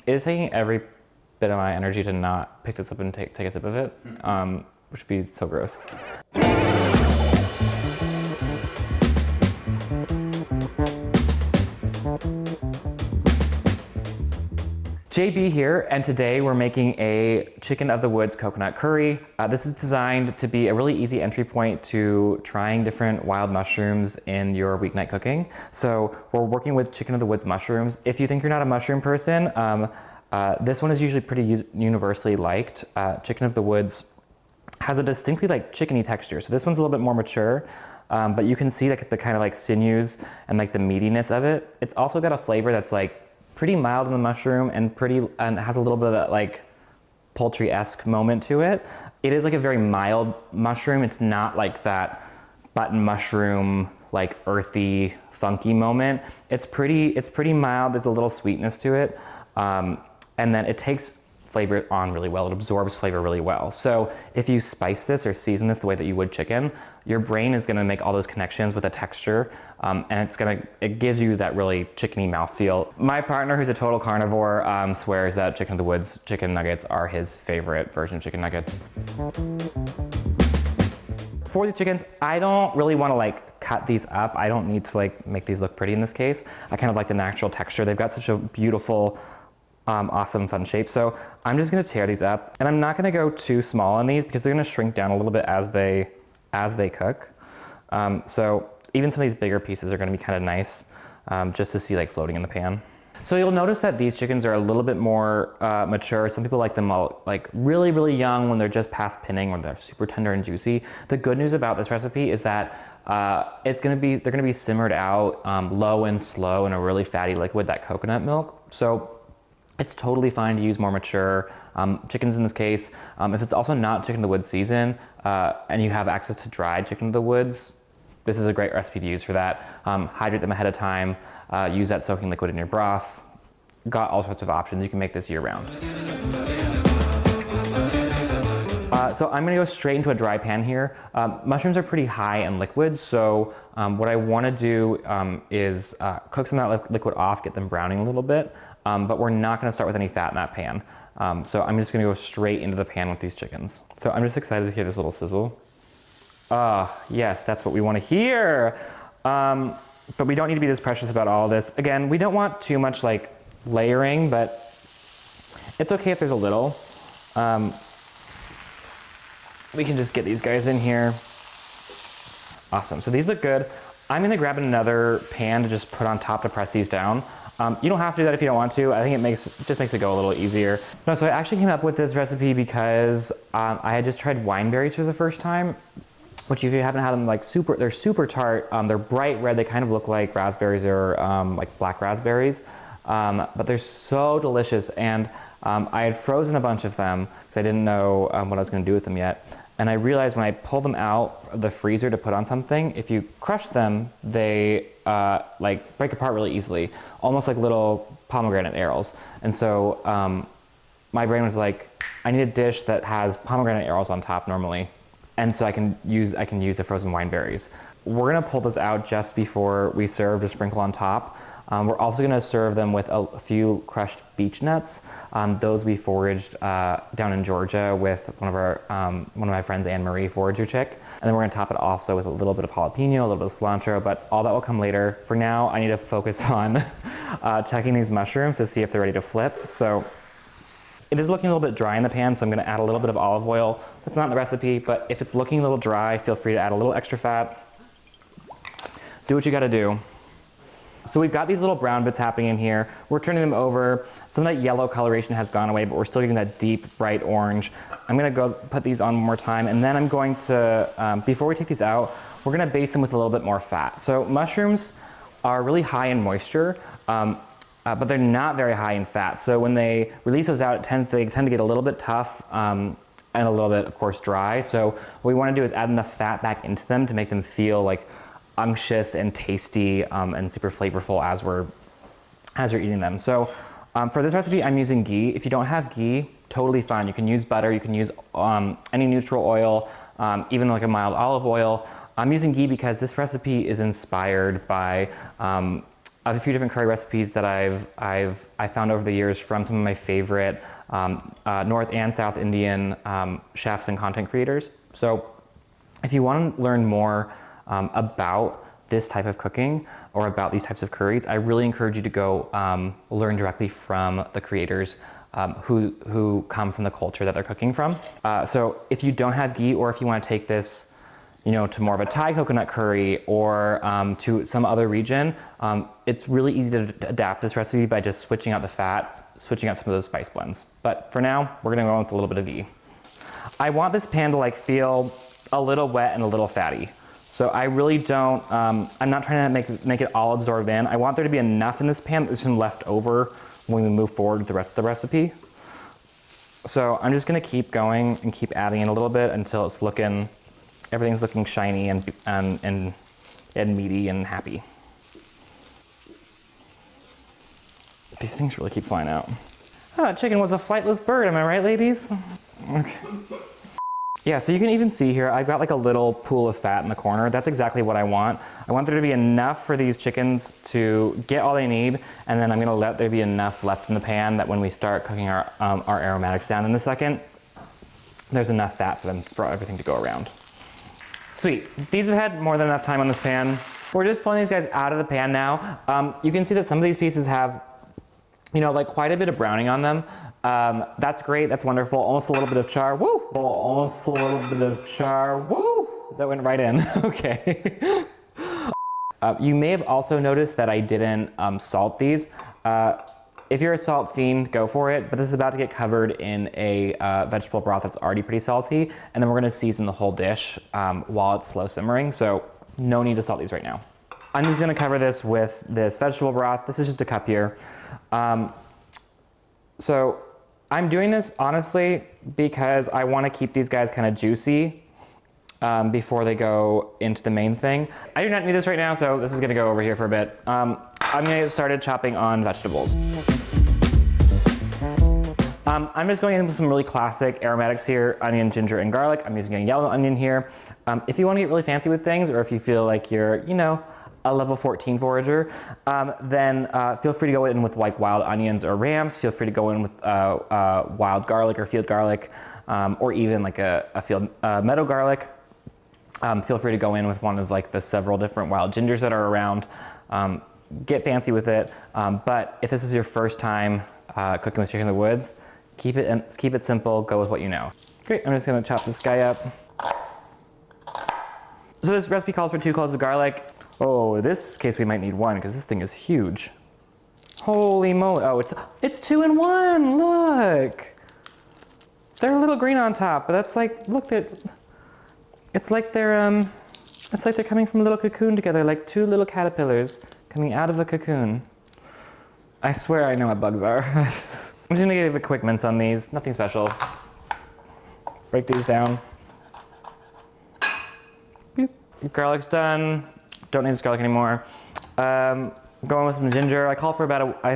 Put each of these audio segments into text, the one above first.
It is taking every bit of my energy to not pick this up and take a sip of it, which would be so gross. JB here, and today we're making a chicken of the woods coconut curry. This is designed to be a really easy entry point to trying different wild mushrooms in your weeknight cooking. So we're working with chicken of the woods mushrooms. If you think you're not a mushroom person, this one is usually pretty universally liked. Chicken of the woods has a distinctly like chickeny texture. So this one's a little bit more mature, but you can see like the kind of like sinews and like the meatiness of it. It's also got a flavor that's like pretty mild in the mushroom and has a little bit of that like poultry-esque moment to it. It is like a very mild mushroom. It's not like that button mushroom, like earthy, funky moment. It's pretty mild. There's a little sweetness to it. And then it takes flavor on really well. It absorbs flavor really well. So if you spice this or season this the way that you would chicken, your brain is gonna make all those connections with the texture, and it gives you that really chickeny mouthfeel. My partner, who's a total carnivore, swears that Chicken of the Woods chicken nuggets are his favorite version of chicken nuggets. For the chickens, I don't really wanna like cut these up. I don't need to like make these look pretty in this case. I kind of like the natural texture. They've got such a beautiful, awesome fun shape. So I'm just gonna tear these up, and I'm not gonna go too small on these because they're gonna shrink down a little bit as they cook. So even some of these bigger pieces are gonna be kind of nice just to see like floating in the pan. So you'll notice that these chickens are a little bit more mature. Some people like them all, like really, really young when they're just past pinning or they're super tender and juicy. The good news about this recipe is that they're gonna be simmered out low and slow in a really fatty liquid, that coconut milk. So it's totally fine to use more mature chickens in this case. If it's also not chicken of the woods season and you have access to dried chicken of the woods, this is a great recipe to use for that. Hydrate them ahead of time, use that soaking liquid in your broth. Got all sorts of options. You can make this year round. So I'm gonna go straight into a dry pan here. Mushrooms are pretty high in liquids, so what I wanna do is cook some of that liquid off, get them browning a little bit, but we're not gonna start with any fat in that pan. So I'm just gonna go straight into the pan with these chickens. So I'm just excited to hear this little sizzle. Yes, that's what we wanna hear. But we don't need to be this precious about all this. Again, we don't want too much like layering, but it's okay if there's a little. We can just get these guys in here. Awesome, so these look good. I'm gonna grab another pan to just put on top to press these down. You don't have to do that if you don't want to. I think it just makes it go a little easier. No, so I actually came up with this recipe because I had just tried wine berries for the first time, which if you haven't had them, they're super tart. They're bright red. They kind of look like raspberries or like black raspberries, but they're so delicious. And I had frozen a bunch of them because I didn't know what I was gonna do with them yet. And I realized when I pulled them out of the freezer to put on something, if you crush them, they like break apart really easily, almost like little pomegranate arrows. And so my brain was like, I need a dish that has pomegranate arrows on top normally. And so I can use the frozen wine berries. We're gonna pull those out just before we serve to sprinkle on top. We're also gonna serve them with a few crushed beech nuts. Those we foraged down in Georgia with one of my friends, Anne Marie, forager chick. And then we're gonna top it also with a little bit of jalapeno, a little bit of cilantro, but all that will come later. For now, I need to focus on checking these mushrooms to see if they're ready to flip. So it is looking a little bit dry in the pan, so I'm gonna add a little bit of olive oil. That's not in the recipe, but if it's looking a little dry, feel free to add a little extra fat. Do what you gotta do. So we've got these little brown bits happening in here. We're turning them over. Some of that yellow coloration has gone away, but we're still getting that deep, bright orange. I'm gonna go put these on one more time, and then I'm going to, before we take these out, we're gonna baste them with a little bit more fat. So mushrooms are really high in moisture, but they're not very high in fat. So when they release those out, they tend to get a little bit tough and a little bit, of course, dry. So what we wanna do is add enough fat back into them to make them feel like unctuous and tasty and super flavorful as you're eating them. So for this recipe, I'm using ghee. If you don't have ghee, totally fine. You can use butter, you can use any neutral oil, even like a mild olive oil. I'm using ghee because this recipe is inspired by I have a few different curry recipes that I found over the years from some of my favorite North and South Indian chefs and content creators. So if you want to learn more about this type of cooking or about these types of curries, I really encourage you to go learn directly from the creators who come from the culture that they're cooking from. So if you don't have ghee, or if you want to take this, you know, to more of a Thai coconut curry or to some other region, it's really easy to adapt this recipe by just switching out the fat, switching out some of those spice blends. But for now, we're gonna go with a little bit of ghee. I want this pan to like feel a little wet and a little fatty. So I really don't, I'm not trying to make it all absorb in. I want there to be enough in this pan that there's some left over when we move forward with the rest of the recipe. So I'm just gonna keep going and keep adding in a little bit until it's looking, everything's looking shiny and meaty and happy. These things really keep flying out. Oh, chicken was a flightless bird, am I right, ladies? Okay. Yeah, so you can even see here, I've got like a little pool of fat in the corner. That's exactly what I want. I want there to be enough for these chickens to get all they need, and then I'm gonna let there be enough left in the pan that when we start cooking our aromatics down in a second, there's enough fat for everything to go around. Sweet, these have had more than enough time on this pan. We're just pulling these guys out of the pan now. You can see that some of these pieces have, you know, like quite a bit of browning on them. That's great, that's wonderful. Almost a little bit of char, woo! Almost a little bit of char, woo! That went right in, okay. You may have also noticed that I didn't salt these. If you're a salt fiend, go for it, but this is about to get covered in a vegetable broth that's already pretty salty, and then we're gonna season the whole dish while it's slow simmering, so no need to salt these right now. I'm just gonna cover this with this vegetable broth. This is just a cup here. So I'm doing this honestly because I wanna keep these guys kind of juicy before they go into the main thing. I do not need this right now, so this is gonna go over here for a bit. I'm gonna get started chopping on vegetables. I'm just going in with some really classic aromatics here, onion, ginger, and garlic. I'm using a yellow onion here. If you wanna get really fancy with things, or if you feel like you're, you know, a level 14 forager, then feel free to go in with like wild onions or rams. Feel free to go in with wild garlic or field garlic, or even like a field meadow garlic. Feel free to go in with one of like the several different wild gingers that are around. Get fancy with it, but if this is your first time cooking with chicken in the woods, keep it simple, go with what you know. Great, I'm just gonna chop this guy up. So this recipe calls for 2 cloves of garlic. Oh, in this case we might need 1 because this thing is huge. Holy moly, oh, it's 2 in 1, look. They're a little green on top, but that's like, look, it's like they're coming from a little cocoon together, like 2 little caterpillars coming out of a cocoon. I swear I know what bugs are. I'm just gonna give a quick mince on these, nothing special. Break these down. Boop. Garlic's done. Don't need this garlic anymore. Going with some ginger. I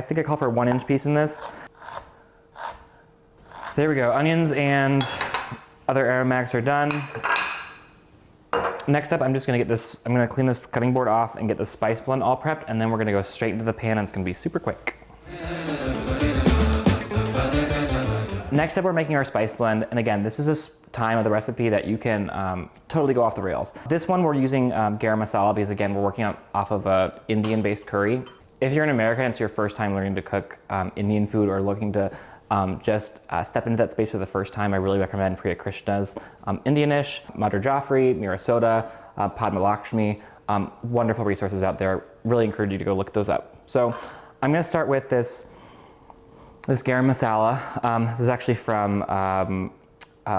think I call for a 1-inch piece in this. There we go. Onions and other aromatics are done. Next up, I'm gonna clean this cutting board off and get the spice blend all prepped, and then we're gonna go straight into the pan and it's gonna be super quick. Next up, we're making our spice blend, and again, this is a time of the recipe that you can totally go off the rails. This one we're using garam masala because again, we're working off of a Indian-based curry. If you're in America and it's your first time learning to cook Indian food or looking to just step into that space for the first time, I really recommend Priya Krishna's Indianish, Madhur Jaffrey, Mira Soda, Padma Lakshmi. Wonderful resources out there. Really encourage you to go look those up. So I'm gonna start with this garam masala. This is actually from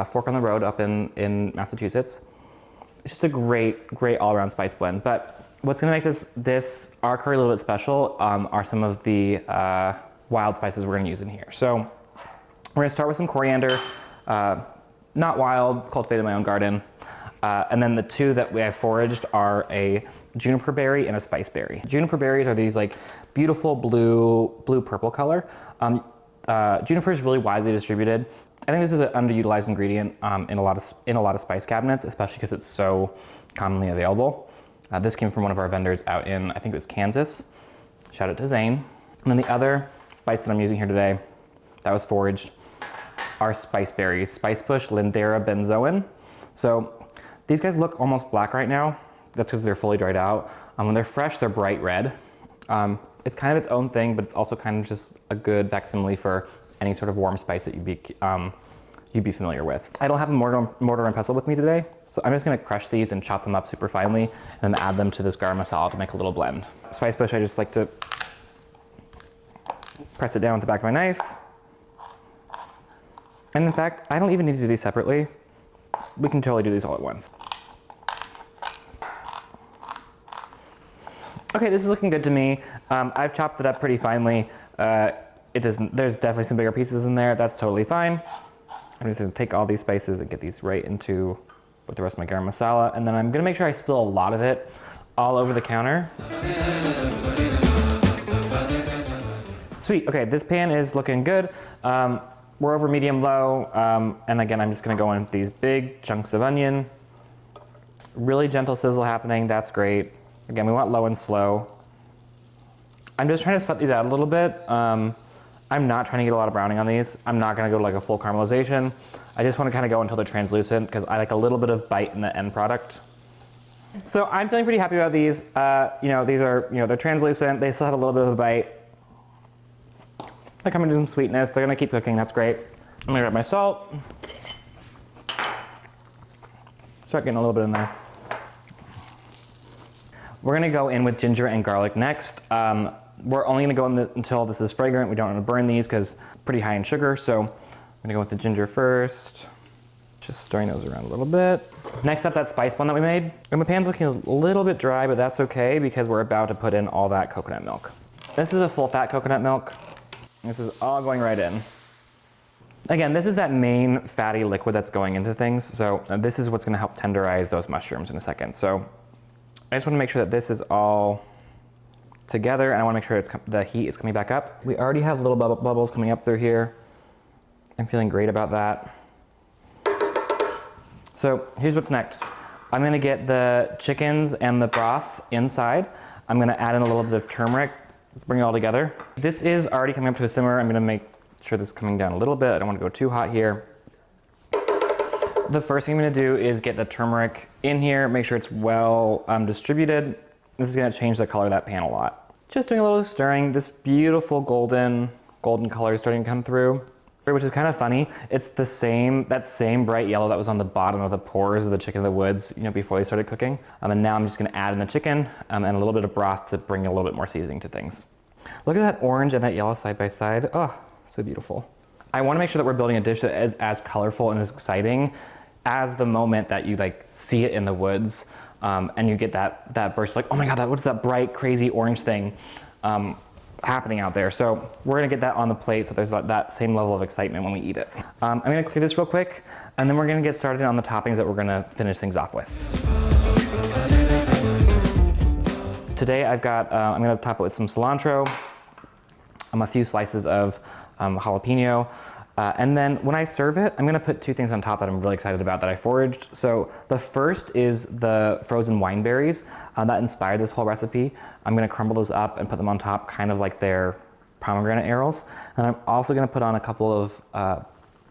Fork on the Road up in Massachusetts. It's just a great all-around spice blend. But what's gonna make our curry a little bit special are some of the wild spices we're gonna use in here. So we're gonna start with some coriander, not wild, cultivated in my own garden. And then the 2 that we have foraged are a juniper berry and a spice berry. Juniper berries are these like beautiful blue-purple color. Juniper is really widely distributed. I think this is an underutilized ingredient in a lot of spice cabinets, especially because it's so commonly available. This came from one of our vendors out in, I think it was Kansas. Shout out to Zane. And then the other spice that I'm using here today, that was foraged, are spice berries. Spice bush, Lindera benzoin. So these guys look almost black right now. That's because they're fully dried out. When they're fresh, they're bright red. It's kind of its own thing, but it's also kind of just a good facsimile for any sort of warm spice that you'd be familiar with. I don't have a mortar and pestle with me today, so I'm just gonna crush these and chop them up super finely and then add them to this garam masala to make a little blend. Spice bush, I just like to press it down with the back of my knife. And in fact, I don't even need to do these separately. We can totally do these all at once. Okay, this is looking good to me. I've chopped it up pretty finely. There's definitely some bigger pieces in there. That's totally fine. I'm just gonna take all these spices and get these right into with the rest of my garam masala. And then I'm gonna make sure I spill a lot of it all over the counter. Sweet, okay, this pan is looking good. We're over medium low. And again, I'm just gonna go in with these big chunks of onion. Really gentle sizzle happening, that's great. Again, we want low and slow. I'm just trying to spread these out a little bit. I'm not trying to get a lot of browning on these. I'm not gonna go to like a full caramelization. I just wanna kind of go until they're translucent because I like a little bit of bite in the end product. So I'm feeling pretty happy about these. These are, they're translucent. They still have a little bit of a bite. They're coming to some sweetness. They're gonna keep cooking, that's great. I'm gonna grab my salt. Start getting a little bit in there. We're gonna go in with ginger and garlic next. We're only gonna go in until this is fragrant. We don't wanna burn these because pretty high in sugar. So I'm gonna go with the ginger first. Just stirring those around a little bit. Next up, that spice blend that we made. And the pan's looking a little bit dry, but that's okay because we're about to put in all that coconut milk. This is a full fat coconut milk. This is all going right in. Again, this is that main fatty liquid that's going into things. So this is what's gonna help tenderize those mushrooms in a second. So I just wanna make sure that this is all together and I wanna make sure the heat is coming back up. We already have little bubbles coming up through here. I'm feeling great about that. So here's what's next. I'm gonna get the chickens and the broth inside. I'm gonna add in a little bit of turmeric, bring it all together. This is already coming up to a simmer. I'm gonna make sure this is coming down a little bit. I don't wanna go too hot here. The first thing I'm gonna do is get the turmeric in here, make sure it's well distributed. This is gonna change the color of that pan a lot. Just doing a little stirring. This beautiful golden color is starting to come through, which is kind of funny. It's that same bright yellow that was on the bottom of the pores of the chicken of the woods, before they started cooking. And now I'm just gonna add in the chicken and a little bit of broth to bring a little bit more seasoning to things. Look at that orange and that yellow side by side. Oh, so beautiful. I wanna make sure that we're building a dish that is as colorful and as exciting as the moment that you see it in the woods and you get that burst oh my God, what's that bright, crazy orange thing happening out there. So we're gonna get that on the plate so there's that same level of excitement when we eat it. I'm gonna clear this real quick and then we're gonna get started on the toppings that we're gonna finish things off with. Today I'm gonna top it with some cilantro, a few slices of jalapeno, and then when I serve it, I'm gonna put two things on top that I'm really excited about that I foraged. So the first is the frozen wine berries that inspired this whole recipe. I'm gonna crumble those up and put them on top, kind of like their pomegranate arils. And I'm also gonna put on a couple of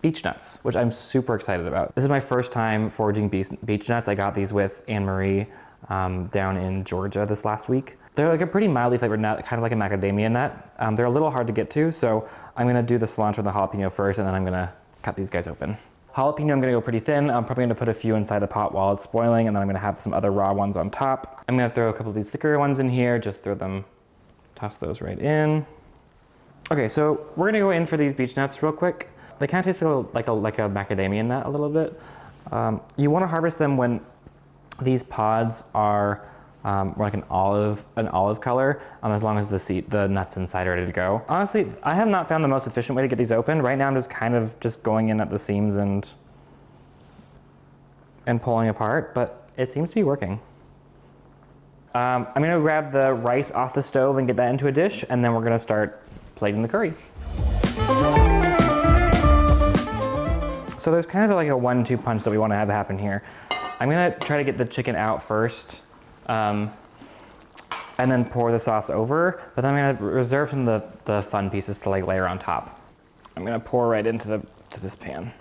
beech nuts, which I'm super excited about. This is my first time foraging beech nuts. I got these with Anne-Marie down in Georgia this last week. They're like a pretty mildly flavored nut, kind of like a macadamia nut. They're a little hard to get to, so I'm gonna do the cilantro and the jalapeno first, and then I'm gonna cut these guys open. Jalapeno, I'm gonna go pretty thin. I'm probably gonna put a few inside the pot while it's boiling, and then I'm gonna have some other raw ones on top. I'm gonna throw a couple of these thicker ones in here, just toss those right in. Okay, so we're gonna go in for these beech nuts real quick. They kind of taste like a macadamia nut a little bit. You wanna harvest them when these pods are like an olive color, as long as the nuts inside are ready to go. Honestly, I have not found the most efficient way to get these open. Right now I'm just kind of going in at the seams and pulling apart, but it seems to be working. I'm gonna grab the rice off the stove and get that into a dish, and then we're gonna start plating the curry. So there's kind of like a 1-2 punch that we wanna have happen here. I'm gonna try to get the chicken out first. and then pour the sauce over, but then I'm gonna reserve some of the fun pieces to like layer on top. I'm gonna pour right into this pan.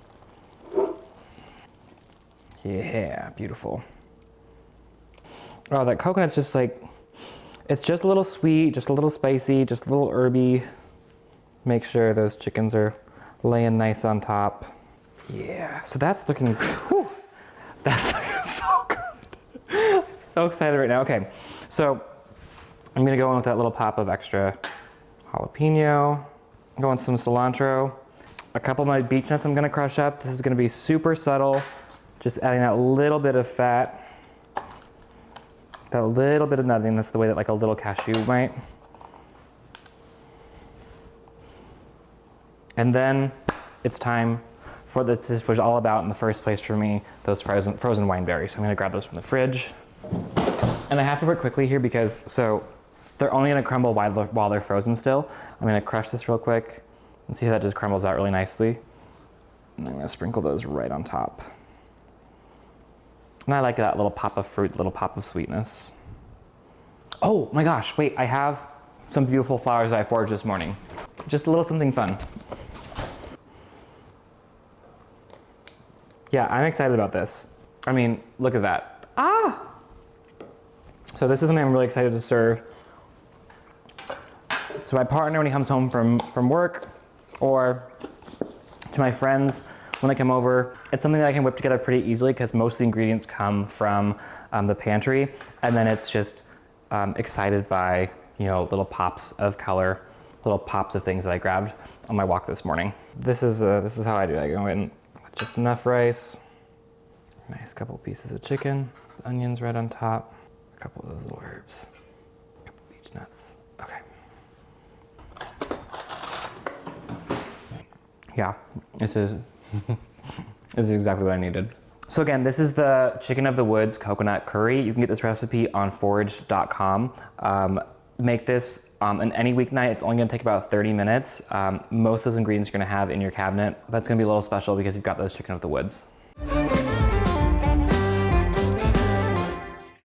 Yeah, beautiful. Oh, that coconut's just like, it's just a little sweet, just a little spicy, just a little herby. Make sure those chickens are laying nice on top. Yeah, so that's looking, whew, that's looking so good. So excited right now. Okay, so I'm gonna go in with that little pop of extra jalapeno, go in some cilantro, a couple of my beech nuts I'm gonna crush up. This is gonna be super subtle, just adding that little bit of fat, that little bit of nuttiness, the way that like a little cashew might. And then it's time for this was all about in the first place for me, those frozen wine berries. So I'm gonna grab those from the fridge. And I have to work quickly here because, so they're only gonna crumble while they're frozen still. I'm gonna crush this real quick and see how that just crumbles out really nicely. And I'm gonna sprinkle those right on top. And I like that little pop of fruit, little pop of sweetness. Oh my gosh, wait, I have some beautiful flowers that I foraged this morning. Just a little something fun. Yeah, I'm excited about this. I mean, look at that. Ah! So this is something I'm really excited to serve. So my partner, when he comes home from work, or to my friends when they come over, it's something that I can whip together pretty easily because most of the ingredients come from the pantry, and then it's just excited by, you know, little pops of color, little pops of things that I grabbed on my walk this morning. This is how I do it. I go in with just enough rice, nice couple pieces of chicken, onions right on top, a couple of those little herbs, a couple beech nuts. Okay. Yeah, this is exactly what I needed. So again, this is the Chicken of the Woods coconut curry. You can get this recipe on foraged.com. Make this in any weeknight. It's only gonna take about 30 minutes. Most of those ingredients you're gonna have in your cabinet, but it's gonna be a little special because you've got those Chicken of the Woods.